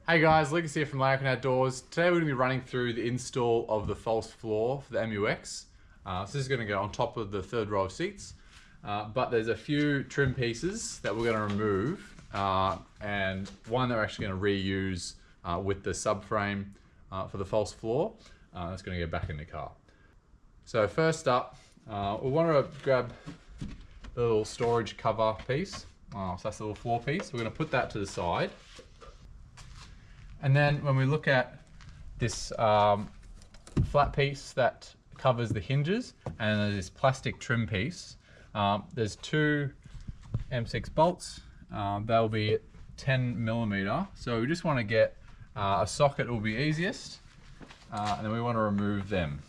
Hey guys, Lucas here from Larrikin Outdoors. Today we're going to be running through the install of the false floor for the MUX. So this is going to go on top of the third row of seats, but there's a few trim pieces that we're going to remove, and one that we're actually going to reuse with the subframe for the false floor. That's going to go back in the car. So first up, we want to grab the little storage cover piece. So that's the little floor piece. We're going to put that to the side. And then when we look at this flat piece that covers the hinges, and there's this plastic trim piece, there's two M6 bolts. They'll be 10mm. So we just want to get a socket will be easiest, and then we want to remove them.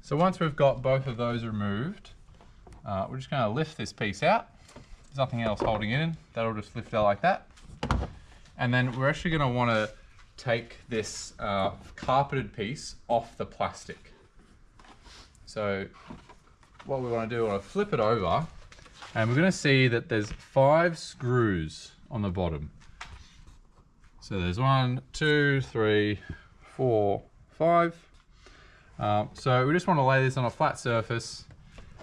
So once we've got both of those removed, we're just going to lift this piece out. There's nothing else holding it in. That'll just lift out like that. And then we're actually going to want to take this carpeted piece off the plastic. So what we want to do, we want to flip it over, and we're going to see that there's 5 screws on the bottom. So there's 1, 2, 3, 4, 5. So we just want to lay this on a flat surface,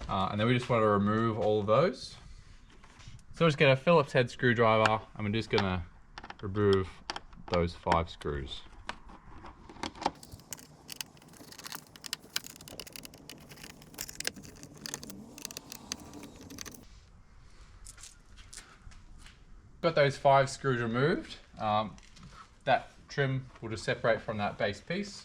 and then we just want to remove all of those. So just get a Phillips head screwdriver, and we're just going to remove those 5 screws. Got those 5 screws removed. That trim will just separate from that base piece.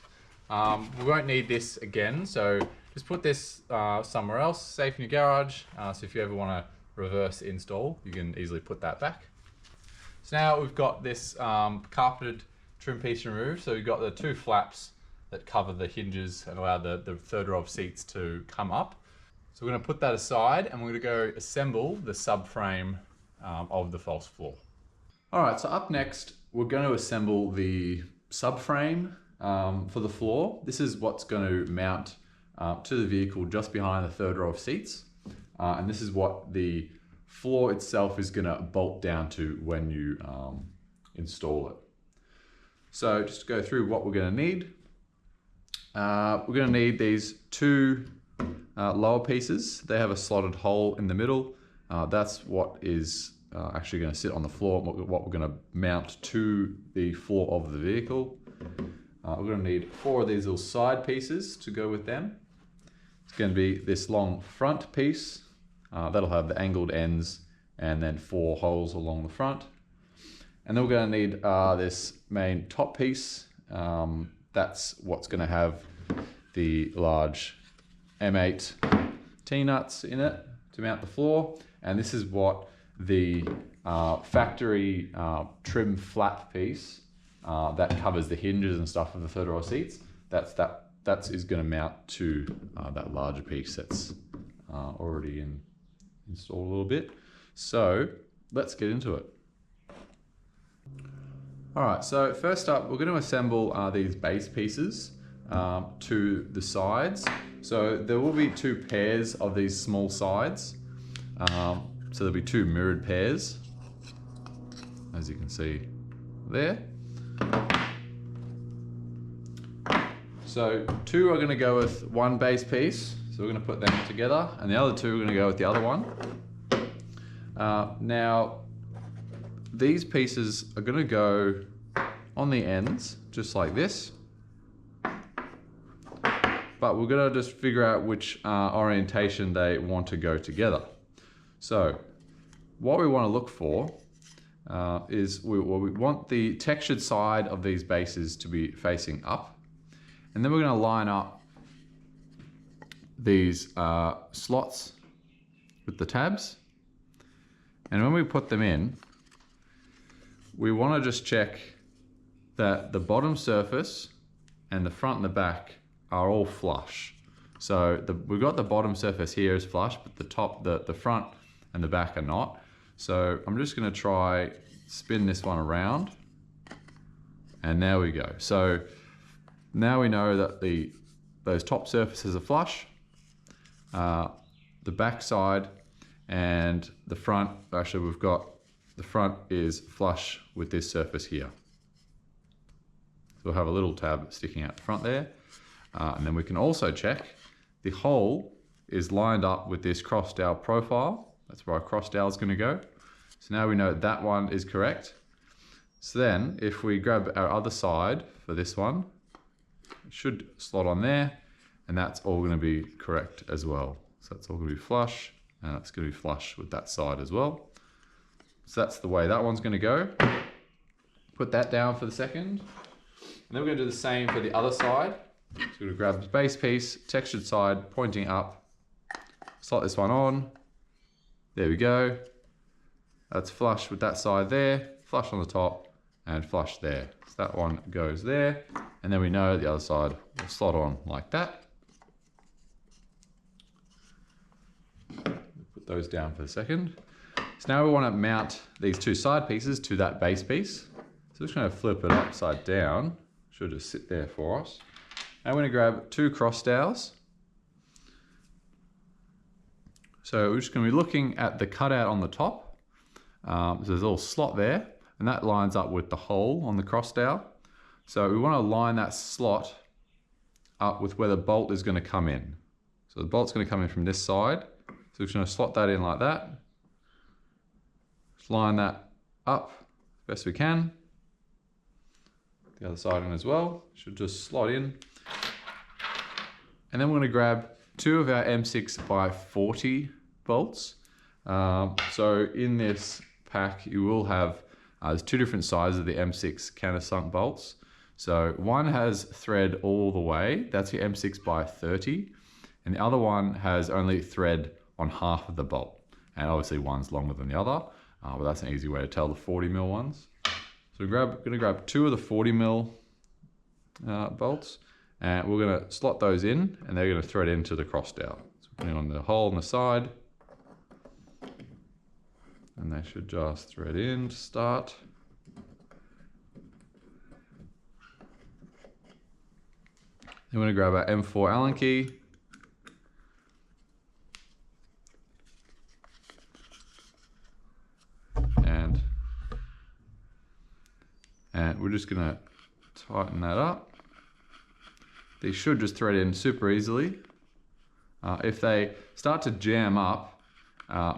We won't need this again, so just put this somewhere else, safe in your garage. So if you ever want to reverse install, you can easily put that back. So now we've got this carpeted trim piece removed. So we've got the 2 flaps that cover the hinges and allow the third row of seats to come up. So we're going to put that aside, and we're going to go assemble the subframe of the false floor. All right, so up next, we're going to assemble the subframe for the floor. This is what's going to mount to the vehicle just behind the third row of seats. And this is what the floor itself is going to bolt down to when you install it. So just to go through what we're going to need. We're going to need these 2 lower pieces. They have a slotted hole in the middle. That's what is actually going to sit on the floor, what we're going to mount to the floor of the vehicle. We're going to need 4 of these little side pieces to go with them. It's going to be this long front piece. That'll have the angled ends and then 4 holes along the front. And then we're going to need this main top piece. That's what's going to have the large M8 T-nuts in it to mount the floor. And this is what the factory trim flat piece that covers the hinges and stuff of the third row seats. That is going to mount to that larger piece that's already installed a little bit. So let's get into it. All right, so first up, we're going to assemble these base pieces to the sides. So there will be 2 pairs of these small sides. So there'll be 2 mirrored pairs, as you can see there. So 2 are going to go with 1 base piece, so we're going to put them together, and the other 2 are going to go with the other one. Now these pieces are going to go on the ends just like this, but we're going to just figure out which orientation they want to go together. So what we want to look for is we want the textured side of these bases to be facing up. And then we're going to line up these slots with the tabs. And when we put them in, we want to just check that the bottom surface and the front and the back are all flush. So we've got the bottom surface here is flush, but the top, the front and the back are not. So I'm just going to try spin this one around, and there we go. So now we know that those top surfaces are flush, the back side and the front. Actually, we've got the front is flush with this surface here. So we'll have a little tab sticking out the front there. And then we can also check the hole is lined up with this cross dowel profile. That's where our cross dowel is going to go. So now we know that one is correct. So then if we grab our other side for this one, it should slot on there, and that's all going to be correct as well. So that's all going to be flush, and that's going to be flush with that side as well. So that's the way that one's going to go. Put that down for the second. And then we're going to do the same for the other side. So we're going to grab the base piece, textured side, pointing up, slot this one on. There we go. That's flush with that side there, flush on the top, and flush there. So that one goes there. And then we know the other side will slot on like that. Put those down for a second. So now we want to mount these two side pieces to that base piece. So just going to flip it upside down. Should just sit there for us. Now we're going to grab two cross dowels. So we're just going to be looking at the cutout on the top. So there's a little slot there, and that lines up with the hole on the cross dowel. So we want to line that slot up with where the bolt is going to come in. So the bolt's going to come in from this side. So we're just going to slot that in like that. Just line that up as best we can. The other side in as well. Should just slot in. And then we're going to grab two of our M6 by 40 bolts. So in this pack, you will have there's two different sizes of the M6 countersunk bolts. So one has thread all the way, that's your M6 by 30, and the other one has only thread on half of the bolt. And obviously one's longer than the other, but that's an easy way to tell the 40mm ones. So we're going to grab two of the 40mm bolts, and we're going to slot those in, and they're going to thread into the cross dowel. So putting on the hole on the side, and they should just thread in to start. Then we're going to grab our M4 Allen key. And we're just going to tighten that up. These should just thread in super easily. If they start to jam up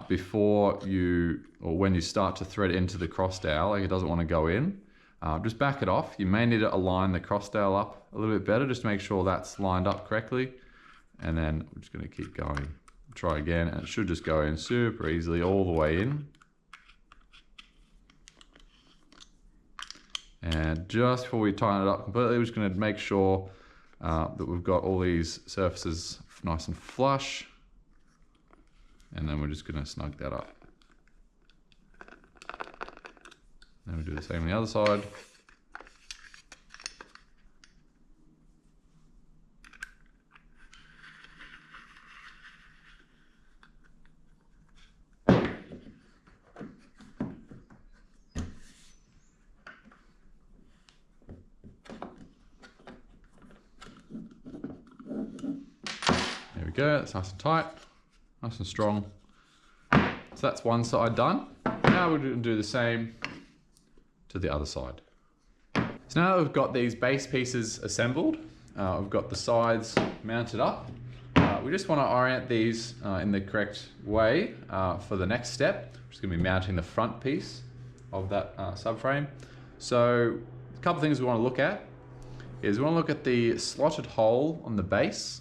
before you, or when you start to thread into the cross dowel, like it doesn't want to go in, just back it off. You may need to align the cross dowel up a little bit better, just to make sure that's lined up correctly. And then we're just going to keep going. Try again, and it should just go in super easily all the way in. And just before we tighten it up completely, we're just going to make sure that we've got all these surfaces nice and flush. And then we're just going to snug that up. Then we do the same on the other side. Go, that's nice and tight, nice and strong. So that's one side done. Now we're going to do the same to the other side. So now that we've got these base pieces assembled, we've got the sides mounted up. We just want to orient these in the correct way for the next step, which is going to be mounting the front piece of that subframe. So a couple of things we want to look at is we want to look at the slotted hole on the base.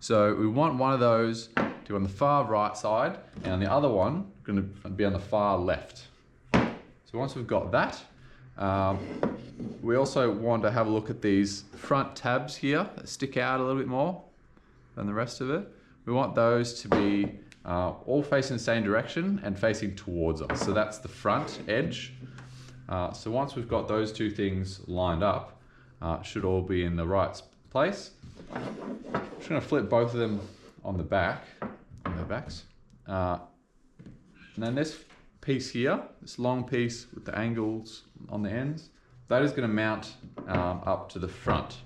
So we want one of those to be on the far right side, and the other one going to be on the far left. So once we've got that, we also want to have a look at these front tabs here that stick out a little bit more than the rest of it. We want those to be all facing the same direction and facing towards us. So that's the front edge. So once we've got those two things lined up, should all be in the right place. I'm just going to flip both of them on the back, on their backs. And then this piece here, this long piece with the angles on the ends, that is going to mount up to the front.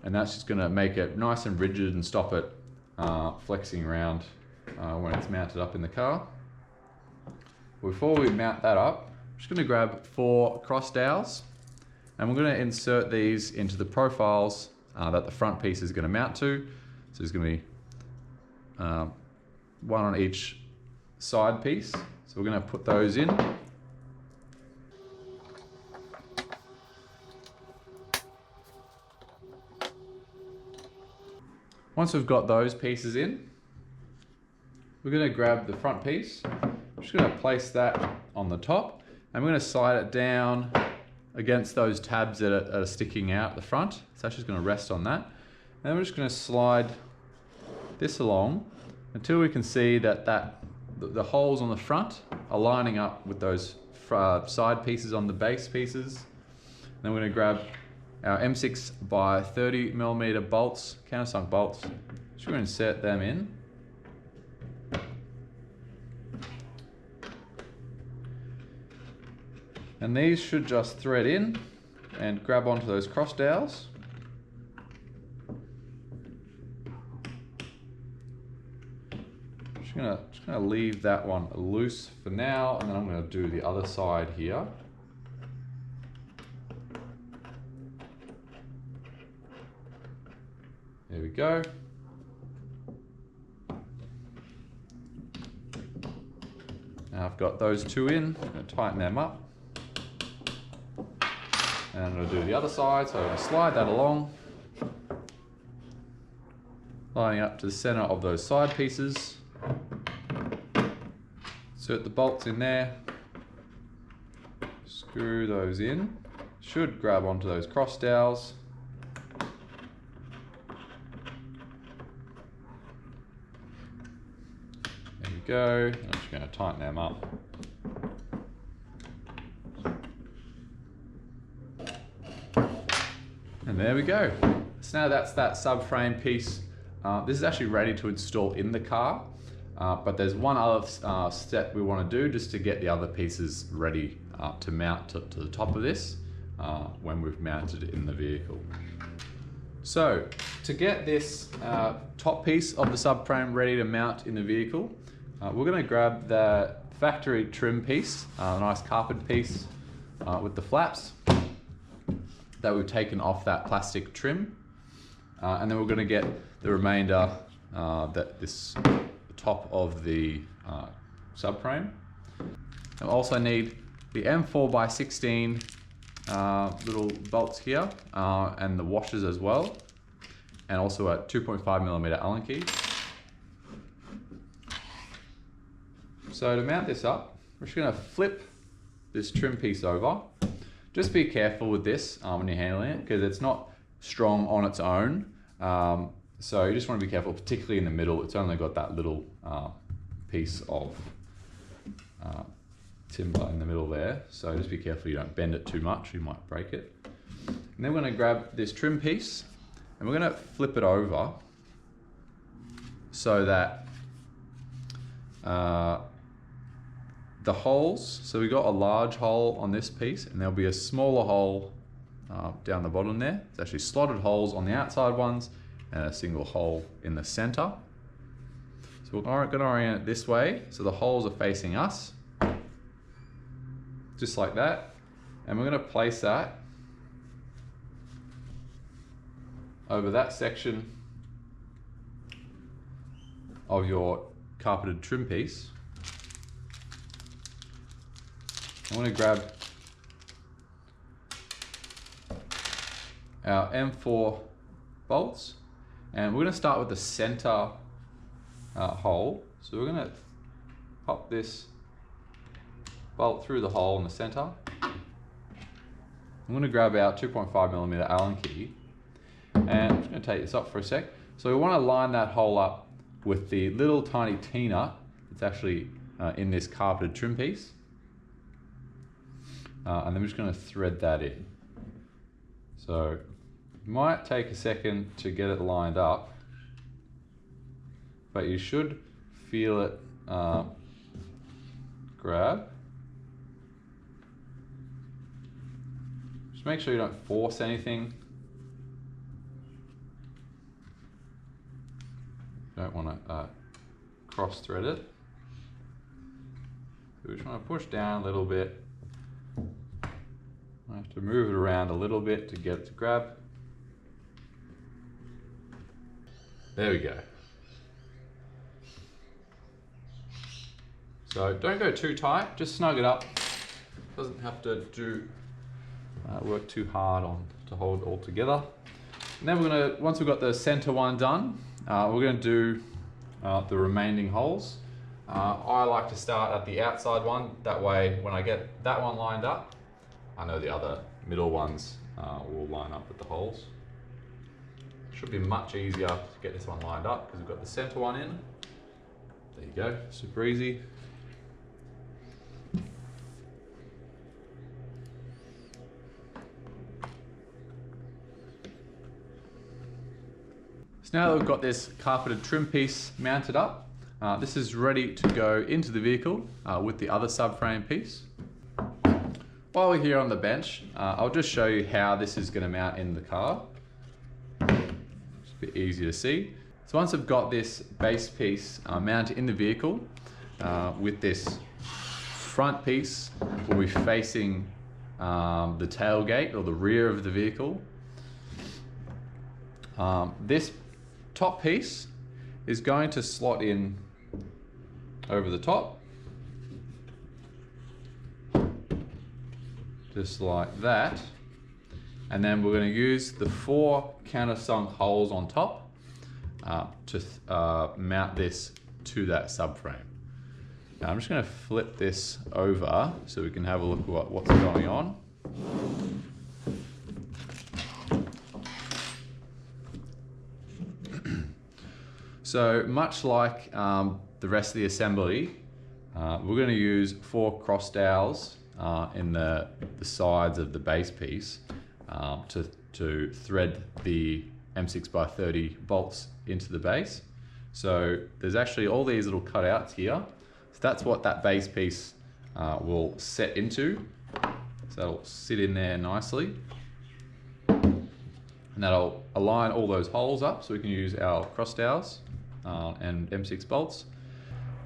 And that's just going to make it nice and rigid and stop it flexing around when it's mounted up in the car. Before we mount that up, I'm just going to grab 4 cross dowels, and we're going to insert these into the profiles that the front piece is going to mount to. So there's going to be one on each side piece. So we're going to put those in. Once we've got those pieces in, we're going to grab the front piece. I'm just going to place that on the top, and we're going to slide it down against those tabs that are sticking out the front. It's actually going to rest on that. And we're just going to slide this along until we can see that the holes on the front are lining up with those side pieces on the base pieces. Then we're going to grab our M6 by 30mm bolts, countersunk bolts. Just going to insert them in. And these should just thread in and grab onto those cross dowels. Just gonna leave that one loose for now, and then I'm gonna do the other side here. There we go. Now I've got those 2 in, I'm gonna tighten them up. And I'm going to do the other side, so I'm going to slide that along, lining up to the center of those side pieces. Insert the bolts in there, screw those in, should grab onto those cross dowels. There we go, I'm just going to tighten them up. And there we go. So now that's that subframe piece. This is actually ready to install in the car, but there's one other step we want to do just to get the other pieces ready to mount to the top of this when we've mounted it in the vehicle. So to get this top piece of the subframe ready to mount in the vehicle, we're going to grab the factory trim piece, a nice carpet piece with the flaps that we've taken off that plastic trim, and then we're going to get the remainder, the top of the subframe. We'll also need the M4x16 little bolts here, and the washers as well, and also a 2.5mm Allen key. So to mount this up, we're just going to flip this trim piece over. Just be careful with this when you're handling it, because it's not strong on its own. So you just want to be careful, particularly in the middle. It's only got that little piece of timber in the middle there. So just be careful you don't bend it too much, you might break it. And then we're going to grab this trim piece and we're going to flip it over so that the holes, so we got a large hole on this piece and there'll be a smaller hole down the bottom there. It's actually slotted holes on the outside ones and a single hole in the center. So we're going to orient it this way so the holes are facing us, just like that. And we're going to place that over that section of your carpeted trim piece. I'm going to grab our M4 bolts and we're going to start with the center hole. So we're going to pop this bolt through the hole in the center. I'm going to grab our 2.5mm Allen key and I'm just going to take this up for a sec. So we want to line that hole up with the little tiny T-nut that's actually in this carpeted trim piece. And then we're just going to thread that in. So it might take a second to get it lined up, but you should feel it grab. Just make sure you don't force anything. don't want to cross thread it. So we're trying to push down a little bit. I have to move it around a little bit to get it to grab. There we go. So don't go too tight, just snug it up. Doesn't have to work too hard to hold it all together. And then once we've got the center one done, we're gonna do the remaining holes. I like to start at the outside one. That way, when I get that one lined up, I know the other middle ones will line up with the holes. Should be much easier to get this one lined up because we've got the center one in. There you go, super easy. So now that we've got this carpeted trim piece mounted up, this is ready to go into the vehicle with the other subframe piece. While we're here on the bench, I'll just show you how this is going to mount in the car. It's a bit easy to see. So once I've got this base piece mounted in the vehicle, with this front piece will be facing the tailgate or the rear of the vehicle. This top piece is going to slot in over the top, just like that, and then we're going to use the 4 countersunk holes on top to mount this to that subframe. Now I'm just going to flip this over so we can have a look at what's going on. So much like the rest of the assembly, we're going to use 4 cross dowels in the sides of the base piece to thread the M6x30 bolts into the base. So there's actually all these little cutouts here. So that's what that base piece will set into. So that'll sit in there nicely. And that'll align all those holes up so we can use our cross dowels and M6 bolts.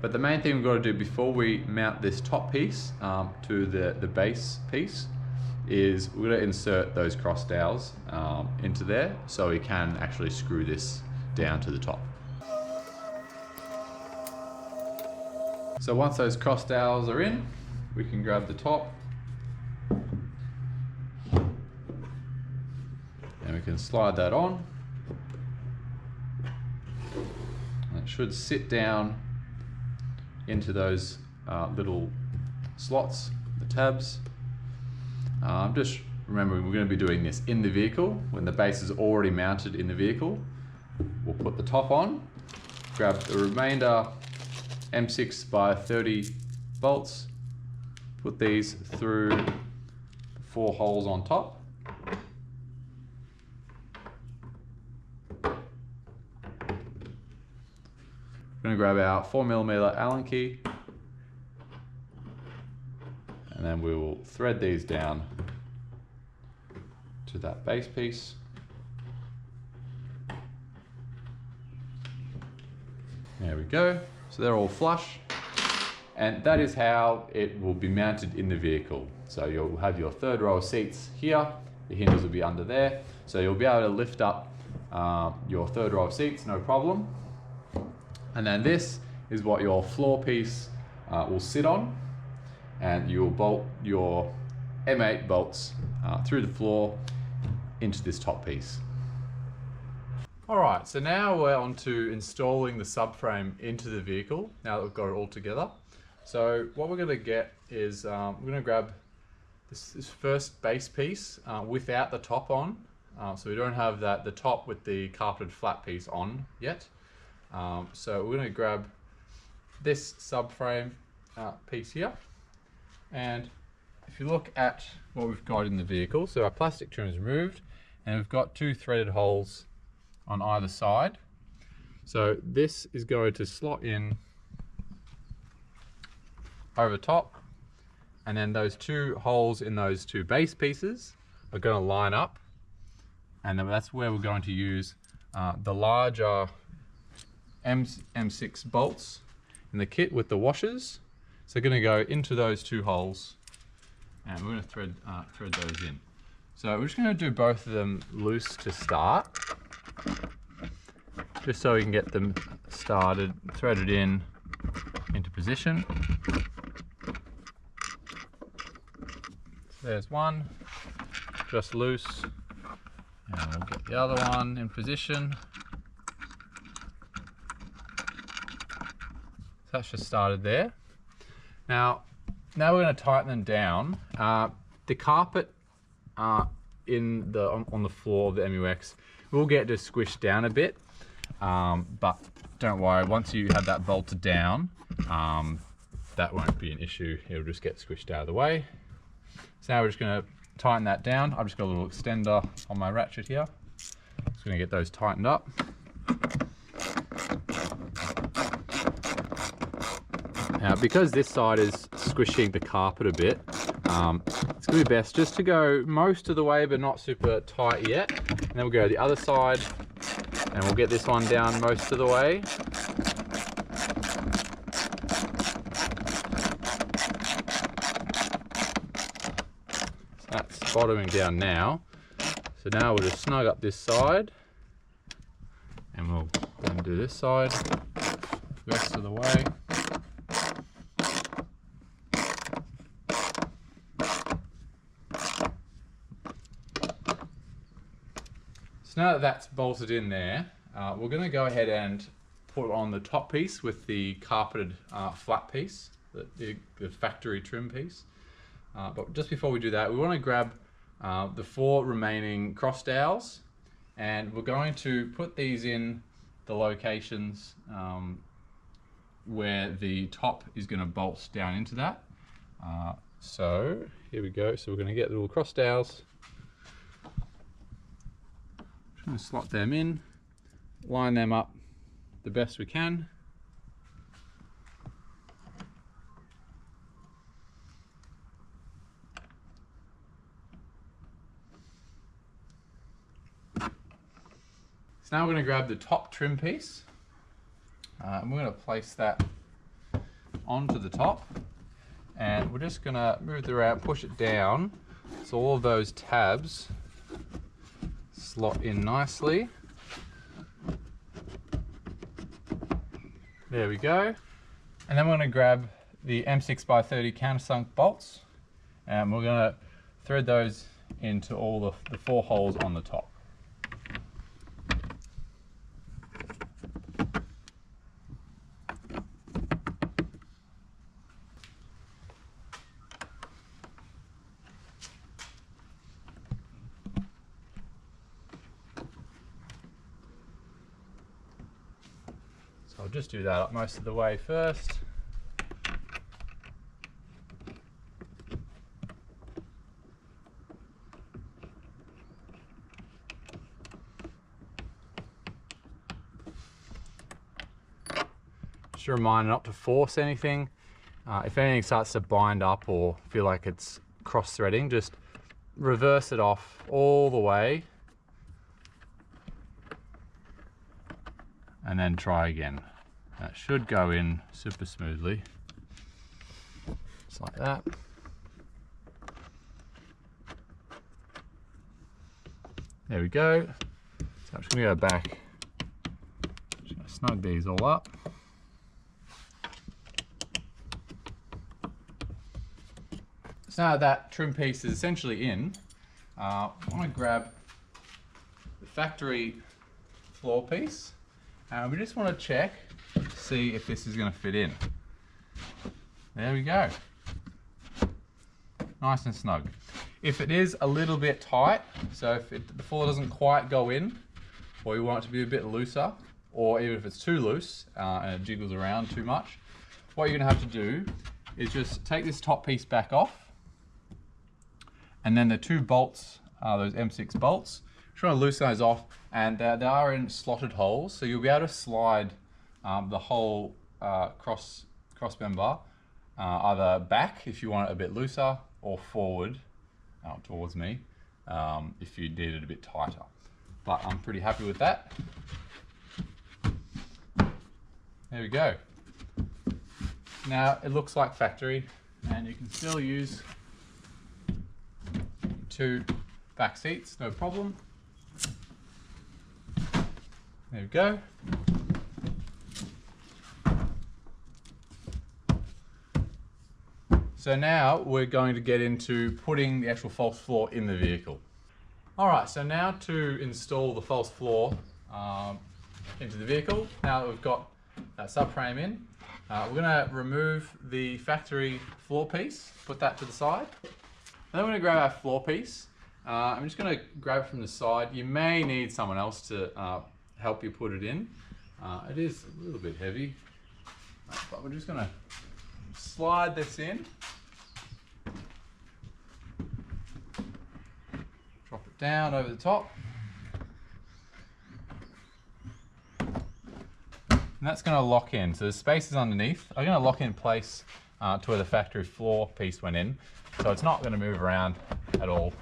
But the main thing we've got to do before we mount this top piece to the base piece is we're going to insert those cross dowels into there so we can actually screw this down to the top. So once those cross dowels are in, we can grab the top and we can slide that on. And it should sit down into those little slots, the tabs. Just remembering we're going to be doing this in the vehicle. When the base is already mounted in the vehicle, we'll put the top on, grab the remainder M6x30 bolts, put these through the 4 holes on top. We're going to grab our 4mm Allen key and then we will thread these down to that base piece. There we go. So they're all flush, and that is how it will be mounted in the vehicle. So you'll have your 3rd row of seats here, the hinges will be under there, so you'll be able to lift up your 3rd row of seats, no problem. And then this is what your floor piece will sit on, and you will bolt your M8 bolts through the floor into this top piece. Alright, so now we're on to installing the subframe into the vehicle, now that we've got it all together. So what we're going to get is, we're going to grab this first base piece without the top on. So we don't have the top with the carpeted flat piece on yet. So we're going to grab this subframe piece here. And if you look at what we've got in the vehicle, so our plastic trim is removed and we've got 2 threaded holes on either side. So this is going to slot in over top, and then those 2 holes in those 2 base pieces are going to line up, and then that's where we're going to use the larger M6 bolts in the kit with the washers. So they're going to go into those 2 holes, and we're going to thread those in. So we're just going to do both of them loose to start, just so we can get them started, threaded in into position. So there's one, just loose, and we'll get the other one in position. So that's just started there. Now we're going to tighten them down. The carpet on the floor of the MUX will get just squished down a bit, but don't worry, once you have that bolted down, that won't be an issue. It'll just get squished out of the way. So now we're just going to tighten that down. I've just got a little extender on my ratchet here. Just going to get those tightened up. Now, because this side is squishing the carpet a bit, it's going to be best just to go most of the way, but not super tight yet. And then we'll go to the other side, and we'll get this one down most of the way. So that's bottoming down now. So now we'll just snug up this side, and we'll then do this side the rest of the way. So now that that's bolted in there, we're going to go ahead and put on the top piece with the carpeted flat piece, the factory trim piece. But just before we do that, we want to grab the 4 remaining cross dowels, and we're going to put these in the locations where the top is going to bolt down into that. So here we go. So we're going to get the little cross dowels. Just going to slot them in, line them up the best we can. So now we're going to grab the top trim piece, and we're going to place that onto the top, and we're just going to move the route, push it down so all of those tabs slot in nicely. There we go. And then we're going to grab the M6x30 countersunk bolts, and we're going to thread those into all the 4 holes on the top. So I'll just do that up most of the way first. Just a reminder not to force anything. If anything starts to bind up or feel like it's cross-threading, just reverse it off all the way and then try again. That should go in super smoothly, just like that. There we go. So I'm just going to go back, just going to snug these all up. So now that trim piece is essentially in, I want to grab the factory floor piece, and we just want to check, see if this is going to fit in. There we go. Nice and snug. If it is a little bit tight, so if the floor doesn't quite go in, or you want it to be a bit looser, or even if it's too loose and it jiggles around too much, what you're going to have to do is just take this top piece back off, and then the 2 bolts, those M6 bolts, try to loosen those off, and they are in slotted holes, so you'll be able to slide the whole cross member either back if you want it a bit looser, or forward towards me if you need it a bit tighter. But I'm pretty happy with that. There we go. Now it looks like factory, and you can still use 2 back seats, no problem. There we go. So now we're going to get into putting the actual false floor in the vehicle. Alright, so now to install the false floor into the vehicle. Now that we've got that subframe in, we're going to remove the factory floor piece, put that to the side. And then we're going to grab our floor piece. I'm just going to grab it from the side. You may need someone else to help you put it in. It is a little bit heavy, but we're just going to slide this in. Drop it down over the top. And that's going to lock in. So the space is underneath. I'm going to lock in place to where the factory floor piece went in. So it's not going to move around at all.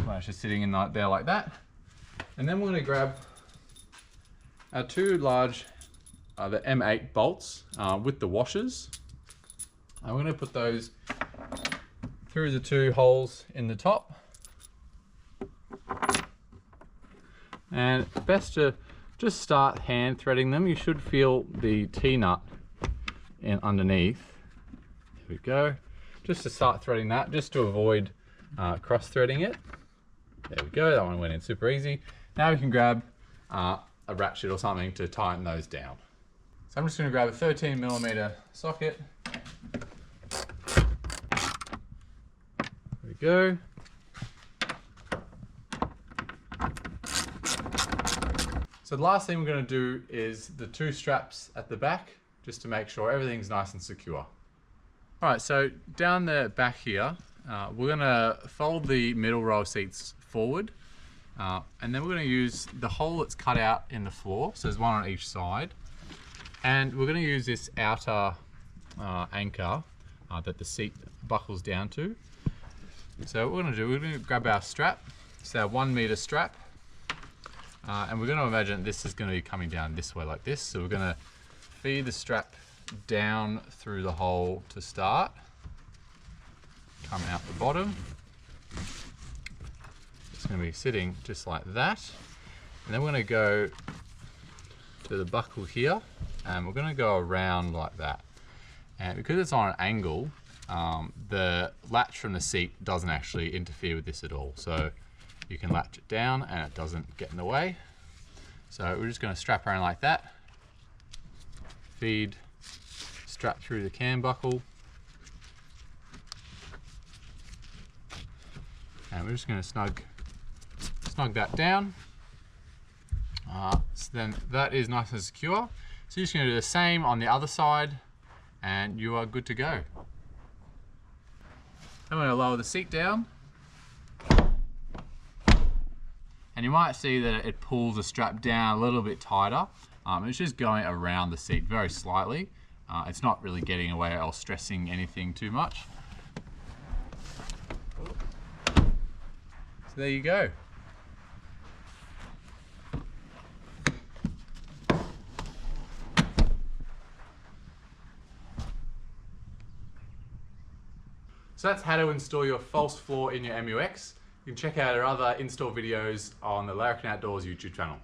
When it's just sitting in there like that. And then we're going to grab our 2 large the M8 bolts with the washers. And we're going to put those through the 2 holes in the top. And it's best to just start hand threading them. You should feel the T-nut in underneath. There we go. Just to start threading that, just to avoid cross threading it. There we go, that one went in super easy. Now we can grab a ratchet or something to tighten those down. So I'm just going to grab a 13mm socket. There we go. So the last thing we're going to do is the 2 straps at the back, just to make sure everything's nice and secure. Alright, so down the back here, we're going to fold the middle row of seats forward, and then we're going to use the hole that's cut out in the floor, so there's one on each side, and we're going to use this outer anchor that the seat buckles down to. So what we're going to do, we're going to grab our strap, it's our 1 meter strap, and we're going to imagine this is going to be coming down this way like this, so we're going to feed the strap down through the hole to start, come out the bottom. It's going to be sitting just like that, and then we're going to go to the buckle here, and we're going to go around like that. And because it's on an angle, the latch from the seat doesn't actually interfere with this at all, so you can latch it down and it doesn't get in the way. So we're just going to strap around like that, feed strap through the cam buckle, and we're just going to snug that down. So then that is nice and secure. So you're just going to do the same on the other side, and you are good to go. I'm going to lower the seat down, and you might see that it pulls the strap down a little bit tighter. It's just going around the seat very slightly. It's not really getting away or stressing anything too much. So there you go. So that's how to install your false floor in your MUX. You can check out our other install videos on the Larrikin Outdoors YouTube channel.